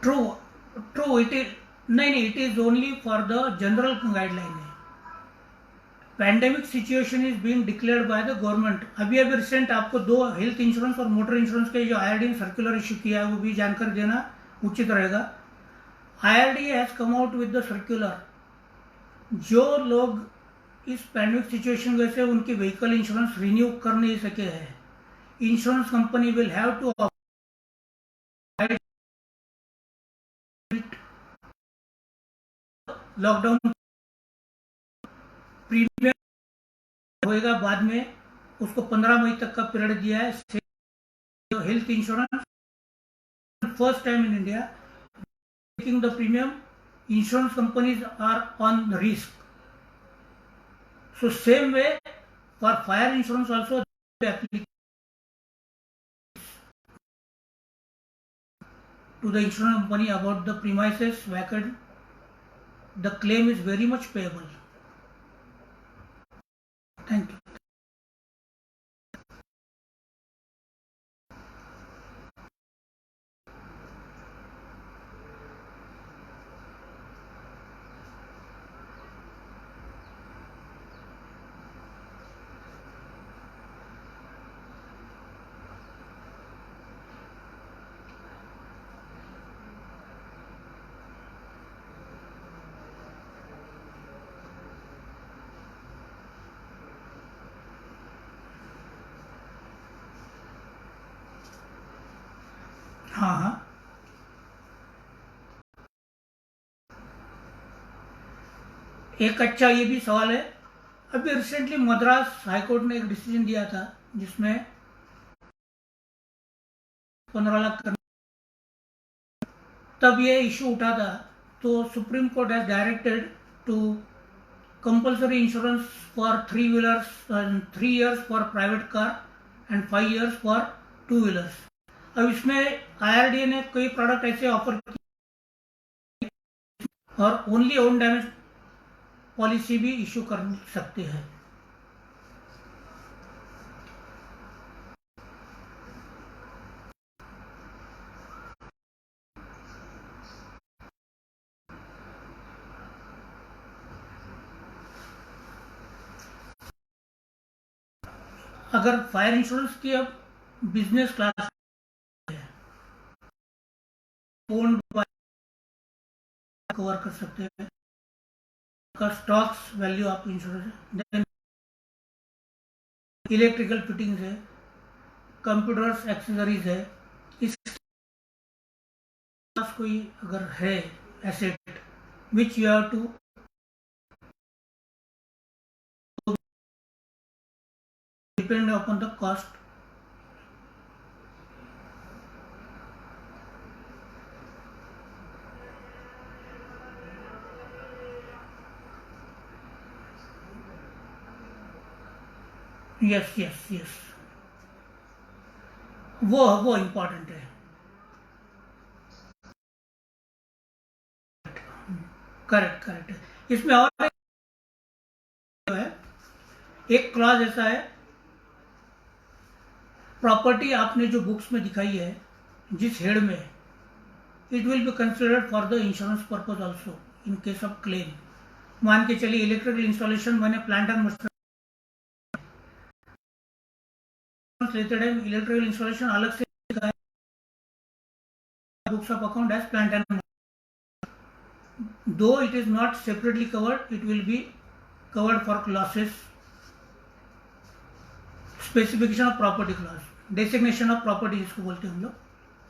True, true, it is नहीं नहीं, it is only for the general guideline है। Pandemic situation is being declared by the government. अभी अभी recent आपको 2 health insurance और motor insurance के जो IRD ने सर्कुलर इश्यू किया है वो भी जानकारी देना उचित रहेगा। IRD has come out with the circular, जो लोग इस पैंडेमिक सिचुएशन की वजह से उनकी व्हीकल इंश्योरेंस रिन्यू कर नहीं सके हैं, insurance company will have to lockdown premium होएगा बाद में, उसको 15 मई तक का पीरियड दिया है। Health insurance first time in India taking the premium, insurance companies are on risk, so same way for fire insurance also they apply to the insurance company about the premises vacant, the claim is very much payable। Thank you। हाँ हाँ, एक अच्छा ये भी सवाल है। अभी recently Madras high court ने एक डिसीजन दिया था जिसमें 15 लाख, तब ये इशू उठा था, तो supreme court has directed to compulsory insurance for 3 wheelers and 3 years for private car and 5 years for 2 wheelers। अब इसमें आईआरडीए ने कई प्रोडक्ट ऐसे ऑफर किए और ओनली ओन डैमेज पॉलिसी भी इशू कर सकते हैं। अगर फायर इंश्योरेंस की अब बिजनेस क्लास है, ओन्ड बाय कवर कर सकते हैं, का स्टॉक्स वैल्यू आप इंश्योरेंस, देन इलेक्ट्रिकल फिटिंग्स है, कंप्यूटर्स एक्सेसरीज है, इस पास कोई अगर है asset which you have to depend upon the cost. Yes yes yes, वो इम्पोर्टेंट है. Correct correct. इसमें और है एक क्लॉज ऐसा है, प्रॉपर्टी आपने जो बुक्स में दिखाई है जिस हेड में, it will be considered for the insurance purpose also in case of claim. मान के चलिए इलेक्ट्रिकल इंस्टॉलेशन मैंने प्लांट एंड मशीनरी लेते टाइम इलेक्ट्रिकल इंस्टॉलेशन अलग से लिखा है, books of account as plant and, though it is not separately covered, it will be covered for losses. Specification of property clause, designation of property जिसको बोलते हैं हम लोग,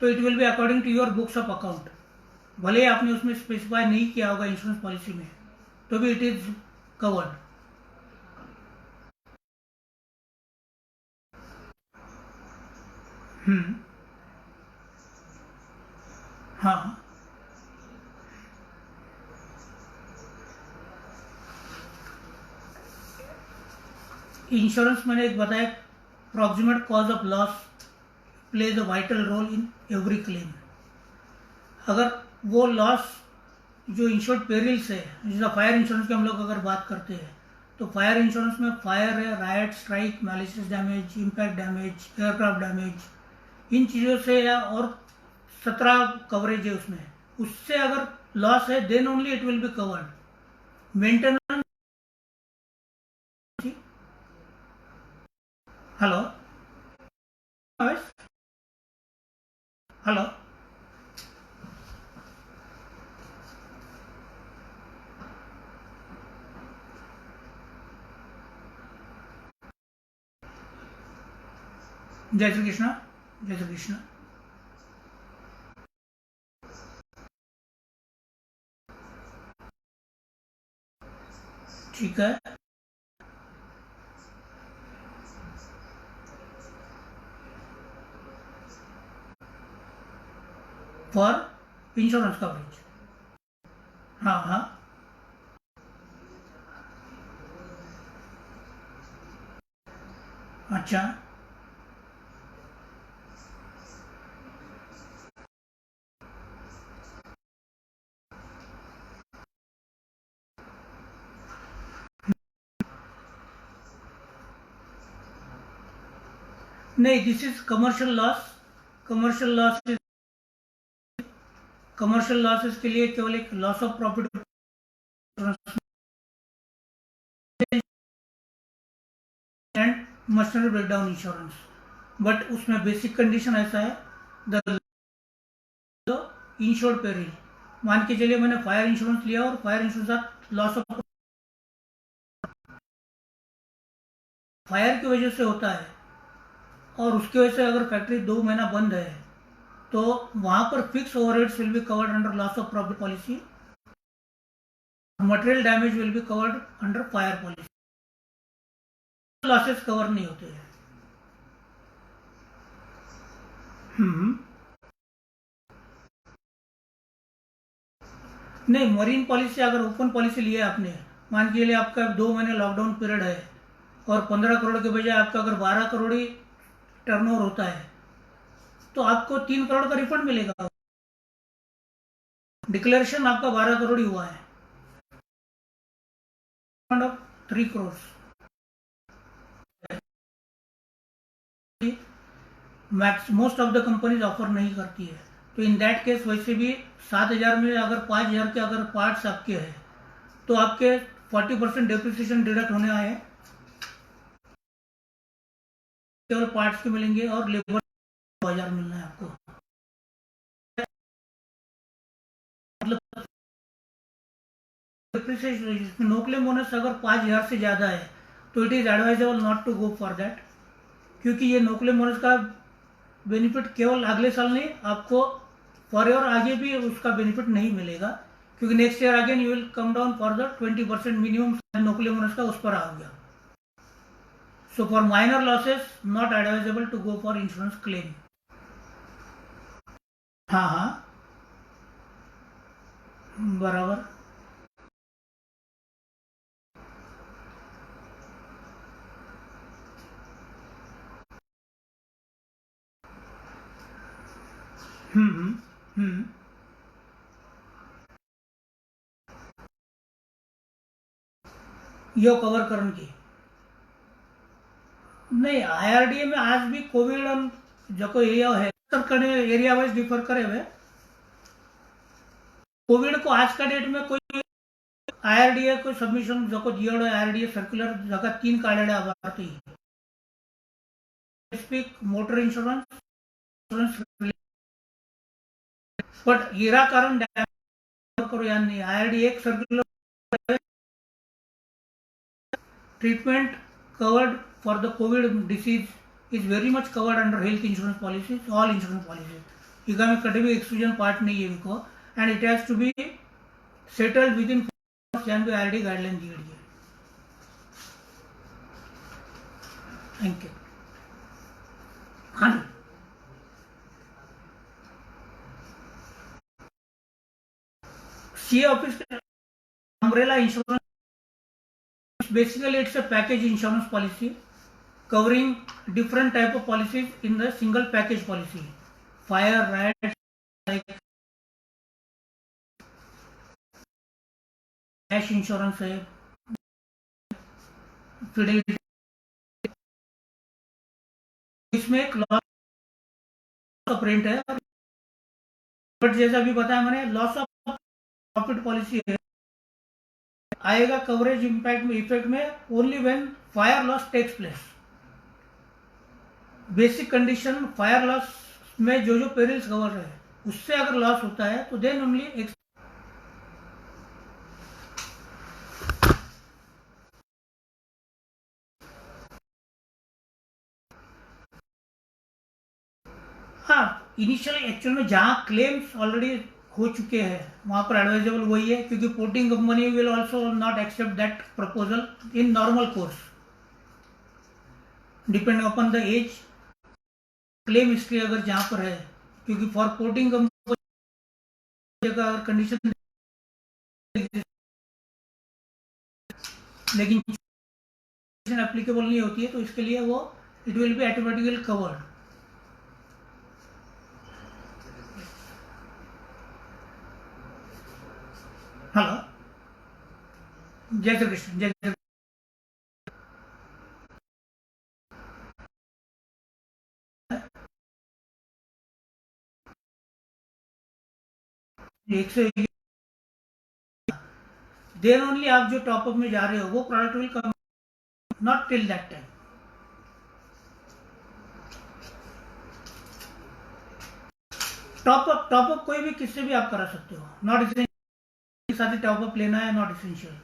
तो it will be according to your books of account. भले आपने उसमें specify नहीं किया होगा इंश्योरेंस पॉलिसी में, तो भी इट इज कवर्ड. हाँ, इंश्योरेंस मैंने एक बताया, proximate cause of loss plays a vital role in every claim. अगर वो लॉस जो इंश्योर्ड पेरिल्स है, जैसा फायर इंश्योरेंस की हम लोग अगर बात करते हैं, तो फायर इंश्योरेंस में फायर है, riot, strike, malicious damage, impact damage, aircraft damage, इन चीज़ों से या और 17 कवरेज है उसमें, उससे अगर लॉस है then only it will be covered. Maintenance, hello hello, जय श्री कृष्ण, जय श्री कृष्ण. ठीक है, फॉर इंश्योरेंस कवरेज. हाँ हाँ, अच्छा, नहीं, this is commercial loss. Commercial loss, commercial losses के लिए केवल एक loss of profit and machinery breakdown insurance, but उसमें बेसिक कंडीशन ऐसा है, द इंश्योर्ड पेरिल. मान के चलिए मैंने फायर इंश्योरेंस लिया और fire insurance loss of fire की वजह से होता है और उसकी वजह से अगर फैक्ट्री 2 महीना बंद है, तो वहां पर fix overheads will be covered under loss of profit policy, material damage will be covered under fire policy. Losses cover नहीं होते हैं. नहीं, मरीन पॉलिसी अगर ओपन पॉलिसी लिया आपने, मान के लिए आपका 2 महीने लॉकडाउन पीरियड है और 15 करोड़ के बजाय आपका अगर 12 करोड़ ही टर्नओवर होता है, तो आपको 3 करोड़ का रिफंड मिलेगा. डिक्लेरेशन आपका 12 करोड़ ही हुआ है, 3 crore. Most of the companies offer नहीं करती है, तो इन दैट केस वैसे भी 7,000 में अगर 5,000 के अगर पार्ट्स आपके हैं, तो आपके 40% डेप्रिसिएशन डिडक्ट होने आए केवल पार्ट्स के मिलेंगे और लेबर 2000 मिलना है आपको। मतलब नो क्लेम बोनस अगर 5000 से ज़्यादा है तो it is advisable not to go for that, क्योंकि ये नो क्लेम बोनस का बेनिफिट केवल अगले साल नहीं, आपको फॉर ईयर आगे भी उसका बेनिफिट नहीं मिलेगा, क्योंकि next year again you will come down for the 20% minimum no claim bonus का उस पर आ गया। So for minor losses not advisable to go for insurance claim. हाँ हाँ बराबर। हम्म हम्म यो कवर करण की नहीं, आईआरडीए में आज भी कोविड और जो एरिया है एरिया वाइज डिफर करे हुए। कोविड को आज का डेट में कोई आईआरडीए को सबमिशन जो दियो आईआरडीए सर्क्युलर जगह 3 काढलेल्या Bharti speak motor insurance but येरा कारण करू यांनी आईआरडीए एक circular treatment covered for the COVID disease is very much covered under health insurance policies, all insurance policies. इका में कभी भी exclusion part नहीं है इनको, and it has to be settled within 4 January IRD guideline दी गई है। Thank you. हाँ CA office umbrella insurance basically it's a package insurance policy covering different type of policies in the single package policy, fire, riot, like cash insurance है, fidelity, इसमें एक loss of print है, but जैसा अभी बताया मैंने loss of profit policy है, आएगा कवरेज इम्पैक्ट में इफेक्ट में only when fire loss takes place. Basic condition fire loss में जो पेरिल्स कवर है उससे अगर लॉस होता है तो देन ओनली हाँ इनिशियली एक्चुअल में जहां क्लेम्स ऑलरेडी हो चुके हैं वहां पर एडवाइजेबल वही है, क्योंकि porting company will also not accept that proposal in normal course depending upon the age claim history अगर जहां पर है, क्योंकि फॉर पोर्टिंग कंपनी अगर कंडीशन लेकिन एप्लीकेबल नहीं होती है तो इसके लिए वो it will be automatically covered. Hello जय श्री कृष्ण। जय श्री एक से देन ओनली आप जो टॉपअप में जा रहे हो वो product will come not till that time. Top up कोई भी किससे भी आप करा सकते हो, नॉट इसेंशियल साथ ही टॉपअप लेना है, नॉट इसेंशियल।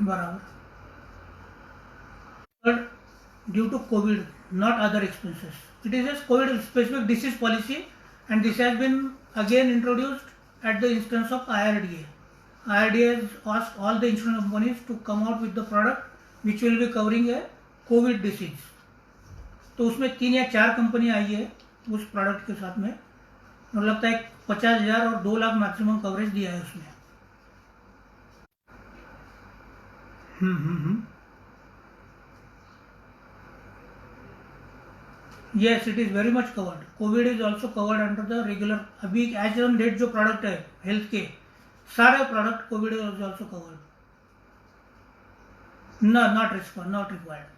बराबर। But due to COVID, not other expenses. It is a COVID specific disease policy, and this has been again introduced at the instance of IRDA. IRDA has asked all the insurance companies to come out with the product which will be covering a COVID disease. तो उसमें 3 या 4 company आई है उस product के साथ में, मुझे लगता है 50,000 और 2 लाख मैक्सिमम कवरेज दिया है उसमें। Yes, it is very much covered. COVID is also covered under the regular. अभी एज ऑन डेट जो प्रोडक्ट है हेल्थ के सारे product Covid is also covered. No, not required.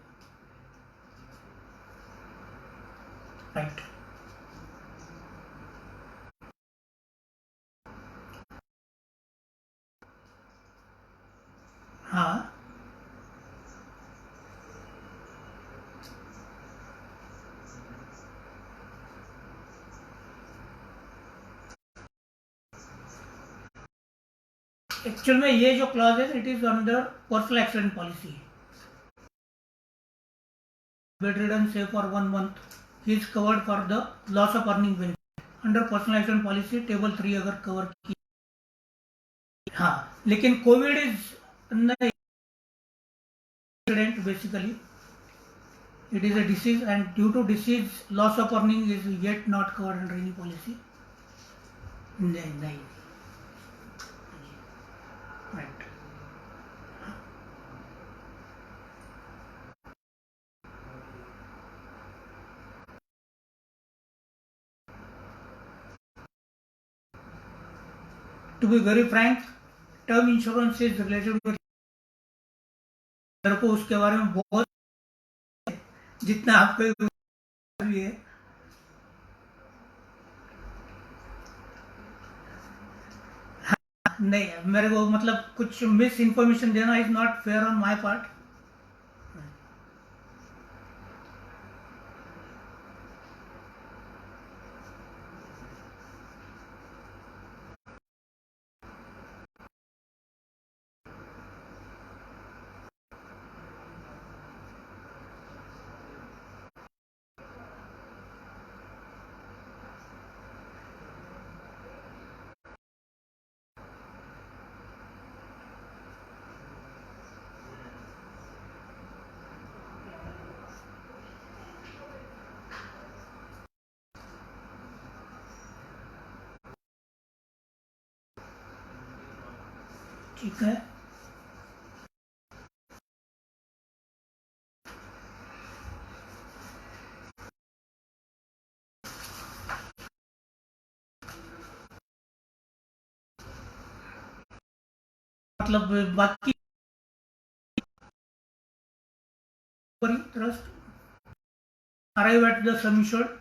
Right. हाँ. एक्चुअल में ये जो क्लॉज है it is under personal accident policy. bedridden say for 1 month he is covered for the loss of earning benefit under personal accident policy table 3 अगर cover की. हाँ, लेकिन Covid is accident basically it is a disease and due to disease loss of earning is yet not covered under any policy. नहीं. Right. To be very frank, term insurance is related with मेरे को उसके बारे में बहुत जितना आपको भी है. नहीं, मेरे को मतलब कुछ मिस इन्फॉर्मेशन देना is not fair on my part. ठीक है. मतलब बाकी trust arrive at the sum assured.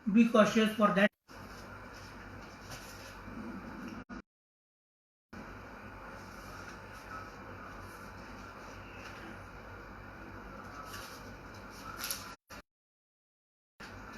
Be cautious for that.